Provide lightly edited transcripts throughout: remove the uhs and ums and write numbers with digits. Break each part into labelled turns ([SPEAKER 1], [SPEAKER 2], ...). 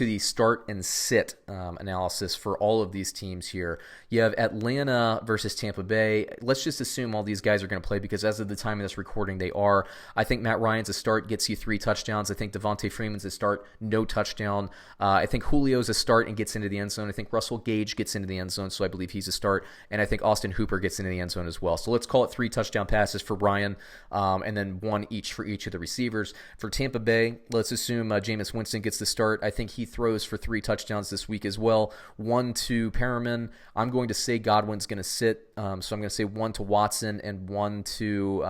[SPEAKER 1] to the start and sit analysis for all of these teams here. You have Atlanta versus Tampa Bay. Let's just assume all these guys are going to play because as of the time of this recording, they are. I think Matt Ryan's a start, gets you 3 touchdowns. I think Devontae Freeman's a start, no touchdown. I think Julio's a start and gets into the end zone. I think Russell Gage gets into the end zone, so I believe he's a start. And I think Austin Hooper gets into the end zone as well. So let's call it 3 touchdown passes for Ryan, and then 1 each for each of the receivers. For Tampa Bay, let's assume Jameis Winston gets the start. I think he throws for 3 touchdowns this week as well. 1 to Perriman. I'm going to say Godwin's going to sit, so I'm going to say 1 to Watson and 1 to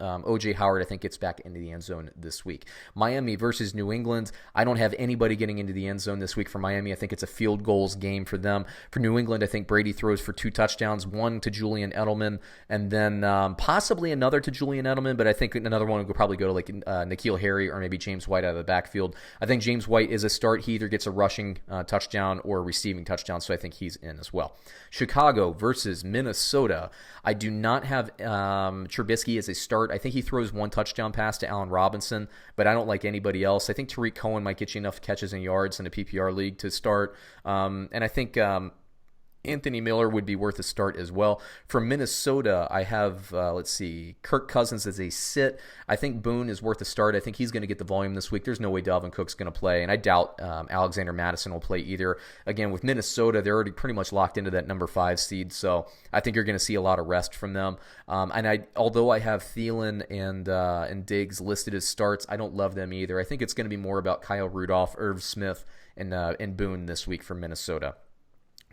[SPEAKER 1] O.J. Howard. I think gets back into the end zone this week. Miami versus New England. I don't have anybody getting into the end zone this week for Miami. I think it's a field goals game for them. For New England, I think Brady throws for 2 touchdowns, 1 to Julian Edelman, and then possibly another to Julian Edelman, but I think another one would probably go to like N'Keal Harry or maybe James White out of the backfield. I think James White is a start. He either gets a rushing touchdown or a receiving touchdown, so I think he's in as well. Chicago versus Minnesota. I do not have Trubisky as a start. I think he throws 1 touchdown pass to Allen Robinson, but I don't like anybody else. I think Tariq Cohen might get you enough catches and yards in a PPR league to start, and I think Anthony Miller would be worth a start as well. For Minnesota, I have, Kirk Cousins as a sit. I think Boone is worth a start. I think he's going to get the volume this week. There's no way Dalvin Cook's going to play, and I doubt Alexander Madison will play either. Again, with Minnesota, they're already pretty much locked into that number 5 seed, so I think you're going to see a lot of rest from them. Although I have Thielen and Diggs listed as starts, I don't love them either. I think it's going to be more about Kyle Rudolph, Irv Smith, and Boone this week for Minnesota.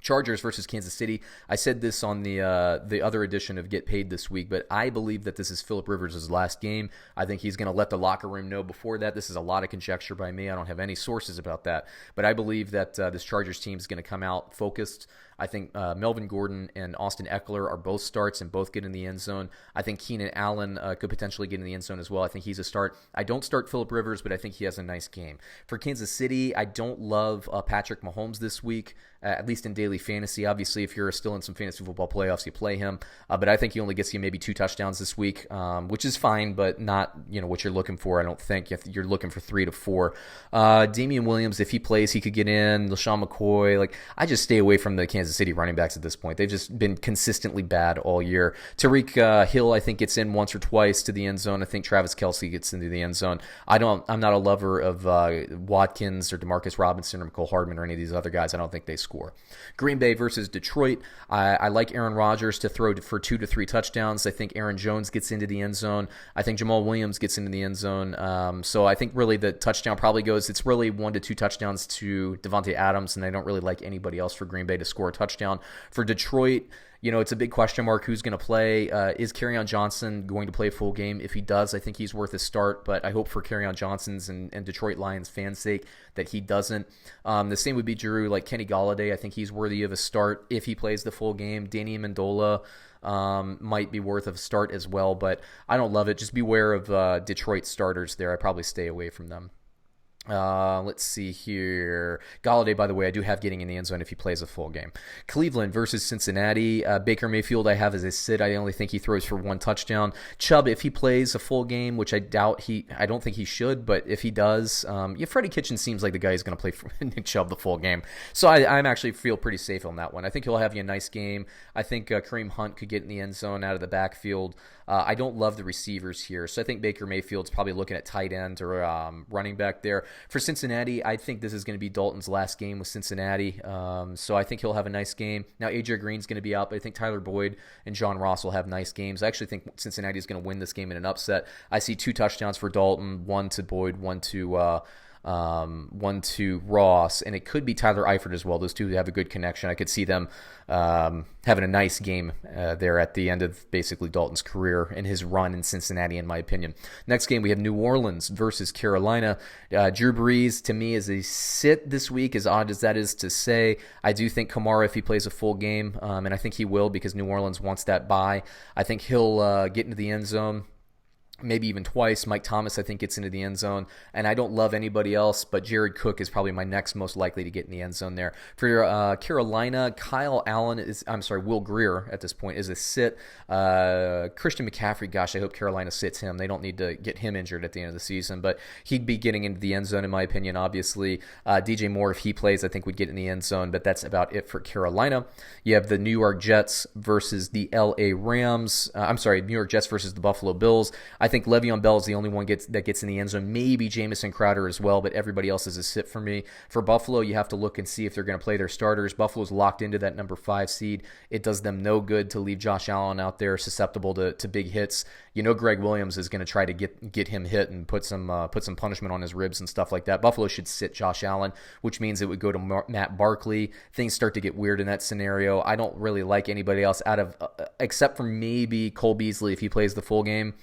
[SPEAKER 1] Chargers versus Kansas City. I said this on the other edition of Get Paid this week, but I believe that this is Phillip Rivers' last game. I think he's going to let the locker room know before that. This is a lot of conjecture by me. I don't have any sources about that, but I believe that this Chargers team is going to come out focused. I think Melvin Gordon and Austin Eckler are both starts and both get in the end zone. I think Keenan Allen could potentially get in the end zone as well. I think he's a start. I don't start Phillip Rivers, but I think he has a nice game. For Kansas City, I don't love Patrick Mahomes this week, at least in daily fantasy. Obviously, if you're still in some fantasy football playoffs, you play him. But I think he only gets you maybe 2 touchdowns this week, which is fine, but not what you're looking for, I don't think. You're looking for 3 to 4. Damian Williams, if he plays, he could get in. LaShawn McCoy. I just stay away from the Kansas City running backs at this point. They've just been consistently bad all year. Tyreek Hill, I think, gets in once or twice to the end zone. I think Travis Kelce gets into the end zone. I'm not a lover of Watkins or Demarcus Robinson or Mecole Hardman or any of these other guys. I don't think they score. Green Bay versus Detroit. I like Aaron Rodgers to throw for 2 to 3 touchdowns. I think Aaron Jones gets into the end zone. I think Jamal Williams gets into the end zone. So I think really the touchdown probably goes, it's really 1 to 2 touchdowns to Devontae Adams, and I don't really like anybody else for Green Bay to score a touchdown. For Detroit, it's a big question mark who's going to play. Is Kerryon Johnson going to play a full game? If he does, I think he's worth a start, but I hope for Kerryon Johnson's and Detroit Lions fans' sake that he doesn't. The same would be Drew, like Kenny Golladay. I think he's worthy of a start if he plays the full game. Danny Amendola might be worth of a start as well, but I don't love it. Just beware of Detroit starters there. I probably stay away from them. Let's see here. Golladay, by the way, I do have getting in the end zone if he plays a full game. Cleveland versus Cincinnati. Baker Mayfield I have as a sit. I only think he throws for 1 touchdown. Chubb, if he plays a full game, which I don't think he should, but if he does, Freddie Kitchens seems like the guy who's going to play for Nick Chubb the full game. So I'm actually feel pretty safe on that one. I think he'll have you a nice game. I think Kareem Hunt could get in the end zone out of the backfield. I don't love the receivers here, so I think Baker Mayfield's probably looking at tight end or running back there. For Cincinnati, I think this is going to be Dalton's last game with Cincinnati, so I think he'll have a nice game. Now, A.J. Green's going to be out, but I think Tyler Boyd and John Ross will have nice games. I actually think Cincinnati is going to win this game in an upset. I see 2 touchdowns for Dalton, 1 to Boyd, 1 to Ross, and it could be Tyler Eifert as well. Those two have a good connection. I could see them having a nice game there at the end of basically Dalton's career and his run in Cincinnati, in my opinion. Next game, we have New Orleans versus Carolina. Drew Brees, to me, is a sit this week, as odd as that is to say. I do think Kamara, if he plays a full game, and I think he will because New Orleans wants that bye, I think he'll get into the end zone. maybe even twice. Mike Thomas, I think, gets into the end zone. And I don't love anybody else, but Jared Cook is probably my next most likely to get in the end zone there. For Carolina, Will Greer at this point is a sit. Christian McCaffrey, gosh, I hope Carolina sits him. They don't need to get him injured at the end of the season, but he'd be getting into the end zone, in my opinion, obviously. DJ Moore, if he plays, I think would get in the end zone, but that's about it for Carolina. You have the New York Jets versus the LA Rams. New York Jets versus the Buffalo Bills. I think Le'Veon Bell is the only one that gets in the end zone. Maybe Jamison Crowder as well, but everybody else is a sit for me. For Buffalo, you have to look and see if they're going to play their starters. Buffalo's locked into that number 5 seed. It does them no good to leave Josh Allen out there susceptible to big hits. You know Greg Williams is going to try to get him hit and put some punishment on his ribs and stuff like that. Buffalo should sit Josh Allen, which means it would go to Matt Barkley. Things start to get weird in that scenario. I don't really like anybody else except for maybe Cole Beasley if he plays the full game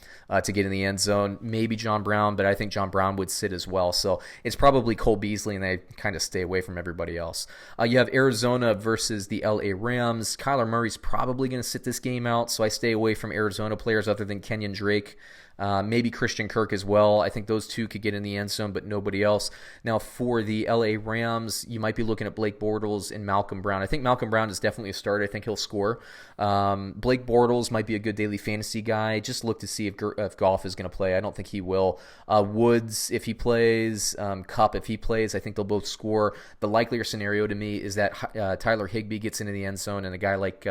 [SPEAKER 1] to get in the end zone. Maybe John Brown, but I think John Brown would sit as well. So it's probably Cole Beasley, and they kind of stay away from everybody else. You have Arizona versus the LA Rams. Kyler Murray's probably going to sit this game out, so I stay away from Arizona players other than Kenyon Drake. Maybe Christian Kirk as well. I think those two could get in the end zone, but nobody else. Now, for the LA Rams, you might be looking at Blake Bortles and Malcolm Brown. I think Malcolm Brown is definitely a start. I think he'll score. Blake Bortles might be a good daily fantasy guy. Just look to see if Goff is going to play. I don't think he will. Woods, if he plays, Kupp, if he plays, I think they'll both score. The likelier scenario to me is that Tyler Higbee gets into the end zone and a guy like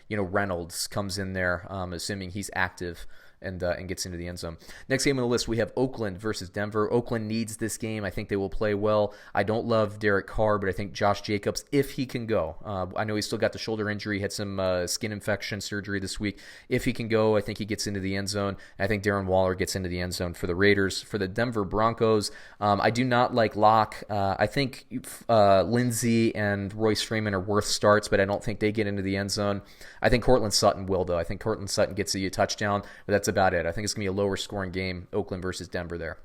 [SPEAKER 1] Reynolds comes in there, assuming he's active. And gets into the end zone. Next game on the list, we have Oakland versus Denver. Oakland needs this game. I think they will play well. I don't love Derek Carr, but I think Josh Jacobs, if he can go. I know he's still got the shoulder injury, had some skin infection surgery this week. If he can go, I think he gets into the end zone. I think Darren Waller gets into the end zone for the Raiders. For the Denver Broncos, I do not like Locke. I think Lindsey and Royce Freeman are worth starts, but I don't think they get into the end zone. I think Cortland Sutton will, though. I think Cortland Sutton gets a touchdown, but that's about it. I think it's going to be a lower scoring game, Oakland versus Denver there.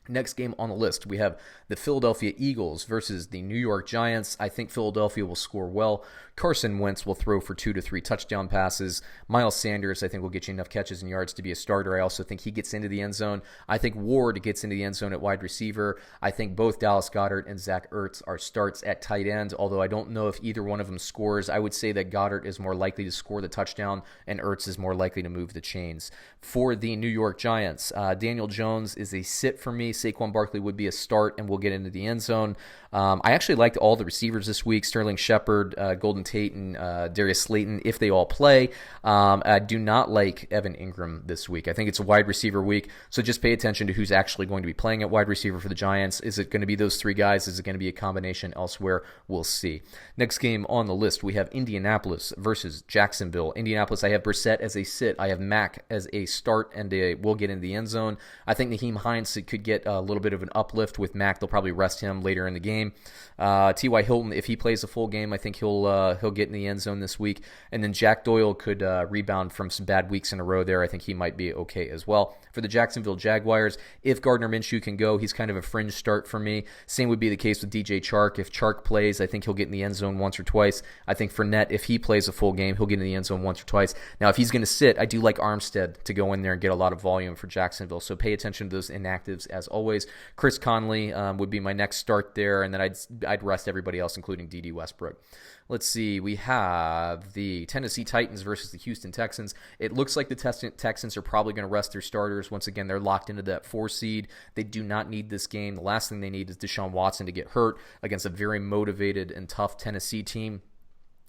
[SPEAKER 1] Next game on the list, we have the Philadelphia Eagles versus the New York Giants. I think Philadelphia will score well. Carson Wentz will throw for 2 to 3 touchdown passes. Miles Sanders, I think, will get you enough catches and yards to be a starter. I also think he gets into the end zone. I think Ward gets into the end zone at wide receiver. I think both Dallas Goedert and Zach Ertz are starts at tight end, although I don't know if either one of them scores. I would say that Goedert is more likely to score the touchdown and Ertz is more likely to move the chains. For the New York Giants, Daniel Jones is a sit for me. Saquon Barkley would be a start and will get into the end zone. I actually liked all the receivers this week, Sterling Shepard, Golden Tate, and Darius Slayton, if they all play. I do not like Evan Ingram this week. I think it's a wide receiver week, so just pay attention to who's actually going to be playing at wide receiver for the Giants. Is it going to be those 3 guys? Is it going to be a combination elsewhere? We'll see. Next game on the list, we have Indianapolis versus Jacksonville. Indianapolis, I have Brissett as a sit. I have Mack as a start, and will get into the end zone. I think Naheem Hines could get a little bit of an uplift with Mack. They'll probably rest him later in the game. T.Y. Hilton, if he plays a full game, I think he'll get in the end zone this week. And then Jack Doyle could rebound from some bad weeks in a row there. I think he might be okay as well. For the Jacksonville Jaguars, if Gardner Minshew can go, he's kind of a fringe start for me. Same would be the case with DJ Chark. If Chark plays, I think he'll get in the end zone once or twice. I think Fournette, if he plays a full game, he'll get in the end zone once or twice. Now, if he's going to sit, I do like Armstead to go in there and get a lot of volume for Jacksonville. So pay attention to those inactives as always. Chris Conley would be my next start there, and then I'd rest everybody else, including D.D. Westbrook. Let's see. We have the Tennessee Titans versus the Houston Texans. It looks like the Texans are probably going to rest their starters. Once again, they're locked into that 4 seed. They do not need this game. The last thing they need is Deshaun Watson to get hurt against a very motivated and tough Tennessee team.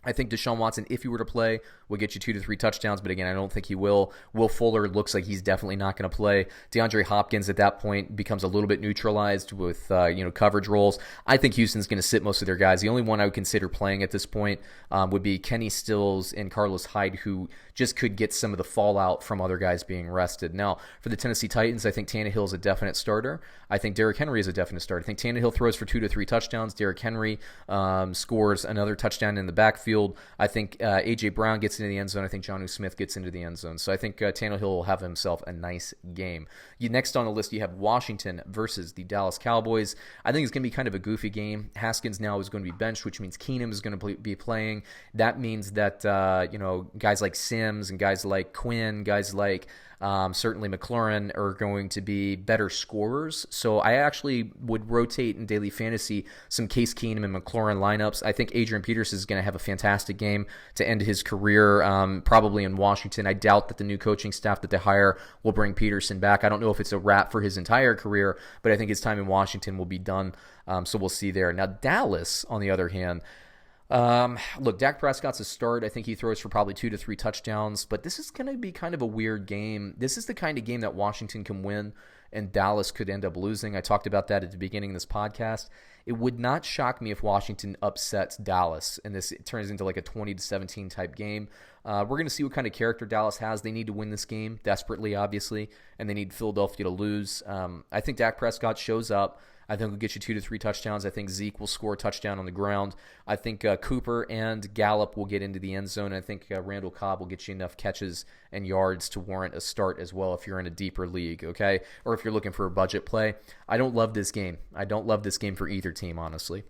[SPEAKER 1] I think Deshaun Watson, if he were to play, would get you 2 to 3 touchdowns, but again, I don't think he will. Will Fuller looks like he's definitely not going to play. DeAndre Hopkins at that point becomes a little bit neutralized with coverage roles. I think Houston's going to sit most of their guys. The only one I would consider playing at this point would be Kenny Stills and Carlos Hyde, who just could get some of the fallout from other guys being rested. Now, for the Tennessee Titans, I think Tannehill is a definite starter. I think Derrick Henry is a definite starter. I think Tannehill throws for 2 to 3 touchdowns. Derrick Henry scores another touchdown in the backfield. I think A.J. Brown gets into the end zone. I think Jonnu Smith gets into the end zone. So I think Tannehill will have himself a nice game. Next on the list, you have Washington versus the Dallas Cowboys. I think it's going to be kind of a goofy game. Haskins now is going to be benched, which means Keenum is going to be playing. That means that guys like Sims and guys like Quinn, guys like Certainly McLaurin are going to be better scorers. So I actually would rotate in daily fantasy some Case Keenum and McLaurin lineups. I think Adrian Peterson is going to have a fantastic game to end his career, probably in Washington. I doubt that the new coaching staff that they hire will bring Peterson back. I don't know if it's a wrap for his entire career, but I think his time in Washington will be done. So we'll see there. Now, Dallas, on the other hand, look, Dak Prescott's a start. I think he throws for probably 2 to 3 touchdowns, but this is going to be kind of a weird game. This is the kind of game that Washington can win and Dallas could end up losing. I talked about that at the beginning of this podcast. It would not shock me if Washington upsets Dallas and this turns into like a 20-17 type game. We're going to see what kind of character Dallas has. They need to win this game desperately, obviously, and they need Philadelphia to lose. I think Dak Prescott shows up. I think he'll get you 2 to 3 touchdowns. I think Zeke will score a touchdown on the ground. I think Cooper and Gallup will get into the end zone. I think Randall Cobb will get you enough catches and yards to warrant a start as well if you're in a deeper league, okay? Or if you're looking for a budget play. I don't love this game. I don't love this game for either team, honestly.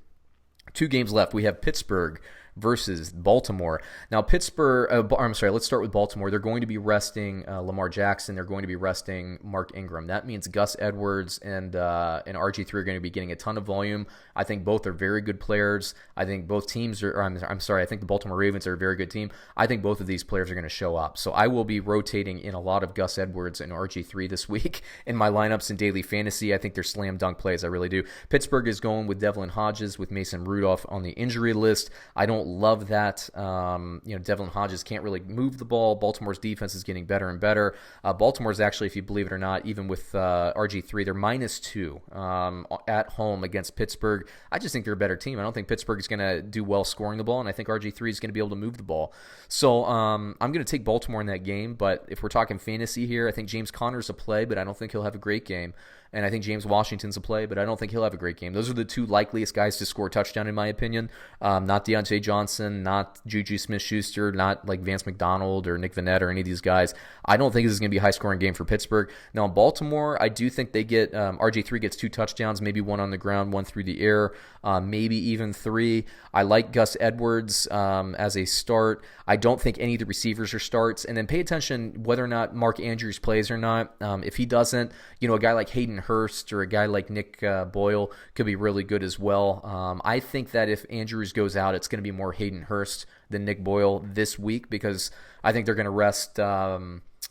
[SPEAKER 1] 2 games left. We have Pittsburgh versus Baltimore. Now, let's start with Baltimore. They're going to be resting Lamar Jackson. They're going to be resting Mark Ingram. That means Gus Edwards and RG3 are going to be getting a ton of volume. I think both are very good players. I think both teams are, I think the Baltimore Ravens are a very good team. I think both of these players are going to show up. So I will be rotating in a lot of Gus Edwards and RG3 this week in my lineups in daily fantasy. I think they're slam dunk plays. I really do. Pittsburgh is going with Devlin Hodges with Mason Rudolph on the injury list. I don't love that. Devlin Hodges can't really move the ball. Baltimore's defense is getting better and better. Baltimore's actually, if you believe it or not, even with RG3, they're -2 at home against Pittsburgh. I just think they're a better team. I don't think Pittsburgh is going to do well scoring the ball, and I think RG3 is going to be able to move the ball. So I'm going to take Baltimore in that game, but if we're talking fantasy here, I think James Conner's a play, but I don't think he'll have a great game. And I think James Washington's a play, but I don't think he'll have a great game. Those are the 2 likeliest guys to score a touchdown, in my opinion. Not Deontay Johnson, not Juju Smith-Schuster, not like Vance McDonald or Nick Vannett or any of these guys. I don't think this is going to be a high-scoring game for Pittsburgh. Now, in Baltimore, I do think they get RG3 gets 2 touchdowns, maybe 1 on the ground, 1 through the air, maybe even 3. I like Gus Edwards as a start. I don't think any of the receivers are starts. And then pay attention whether or not Mark Andrews plays or not. If he doesn't, a guy like Hayden Hurst or a guy like Nick Boyle could be really good as well. I think that if Andrews goes out, it's going to be more Hayden Hurst than Nick Boyle this week because I think they're going to rest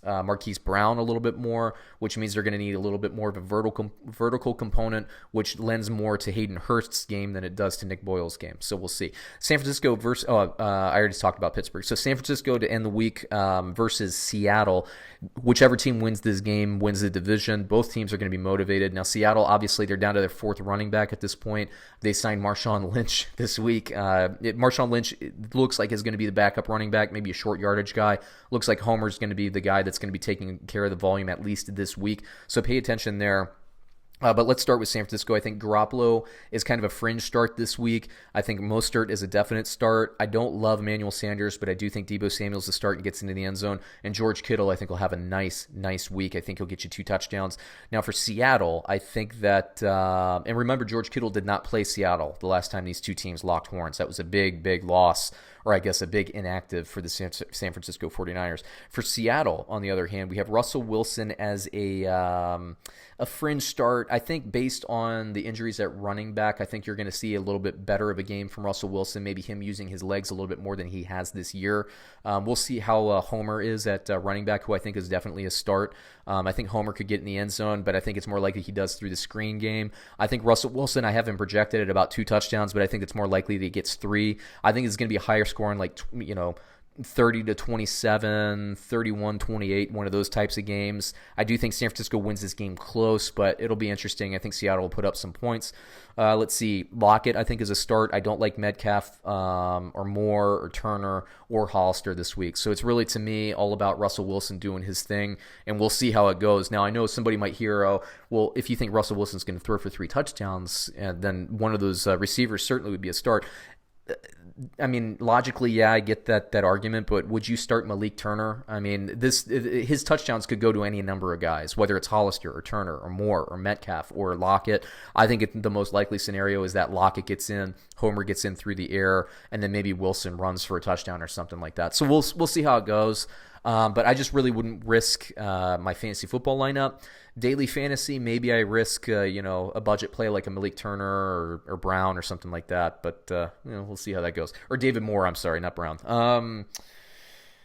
[SPEAKER 1] Marquise Brown a little bit more, which means they're going to need a little bit more of a vertical component, which lends more to Hayden Hurst's game than it does to Nick Boyle's game. So we'll see. San Francisco versus I already talked about Pittsburgh. So San Francisco to end the week versus Seattle. Whichever team wins this game wins the division. Both teams are going to be motivated. Now Seattle, obviously, they're down to their 4th running back at this point. They signed Marshawn Lynch this week. Marshawn Lynch looks like is going to be the backup running back, maybe a short yardage guy. Looks like Homer's going to be the guy that's going to be taking care of the volume at least this week. So pay attention there. But let's start with San Francisco. I think Garoppolo is kind of a fringe start this week. I think Mostert is a definite start. I don't love Emmanuel Sanders, but I do think Deebo Samuel's the start and gets into the end zone. And George Kittle, I think, will have a nice week. I think he'll get you 2 touchdowns. Now for Seattle, I think that, and remember, George Kittle did not play Seattle the last time these 2 teams locked horns. That was a big loss, or I guess a big inactive for the San Francisco 49ers. For Seattle, on the other hand, we have Russell Wilson as a fringe start. I think based on the injuries at running back, I think you're going to see a little bit better of a game from Russell Wilson, maybe him using his legs a little bit more than he has this year. We'll see how Homer is at running back, who I think is definitely a start. I think Homer could get in the end zone, but I think it's more likely he does through the screen game. I think Russell Wilson, I have him projected at about 2 touchdowns, but I think it's more likely that he gets 3. I think it's going to be a higher scoring, like, 30-27, 31-28, one of those types of games. I do think San Francisco wins this game close, but it'll be interesting. I think Seattle will put up some points. Let's see. Lockett, I think, is a start. I don't like Metcalf or Moore or Turner or Hollister this week. So it's really, to me, all about Russell Wilson doing his thing, and we'll see how it goes. Now, I know somebody might hear, well, if you think Russell Wilson's going to throw for 3 touchdowns, then one of those receivers certainly would be a start. I mean, logically, yeah, I get that argument, but would you start Malik Turner? I mean, his touchdowns could go to any number of guys, whether it's Hollister or Turner or Moore or Metcalf or Lockett. I think the most likely scenario is that Lockett gets in, Homer gets in through the air, and then maybe Wilson runs for a touchdown or something like that. So we'll see how it goes. But I just really wouldn't risk my fantasy football lineup. Daily fantasy, maybe I risk a budget play like a Malik Turner or Brown or something like that. But we'll see how that goes. Or David Moore, I'm sorry, not Brown.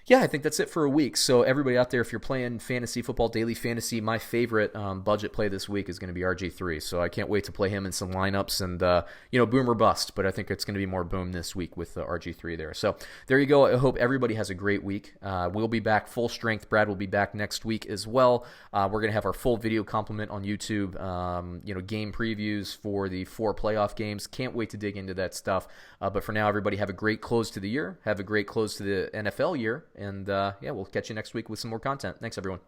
[SPEAKER 1] Yeah, I think that's it for a week. So everybody out there, if you're playing fantasy football, daily fantasy, my favorite budget play this week is going to be RG3. So I can't wait to play him in some lineups and, boom or bust. But I think it's going to be more boom this week with RG3 there. So there you go. I hope everybody has a great week. We'll be back full strength. Brad will be back next week as well. We're going to have our full video complement on YouTube, game previews for the 4 playoff games. Can't wait to dig into that stuff. But for now, everybody have a great close to the year. Have a great close to the NFL year. And, we'll catch you next week with some more content. Thanks, everyone.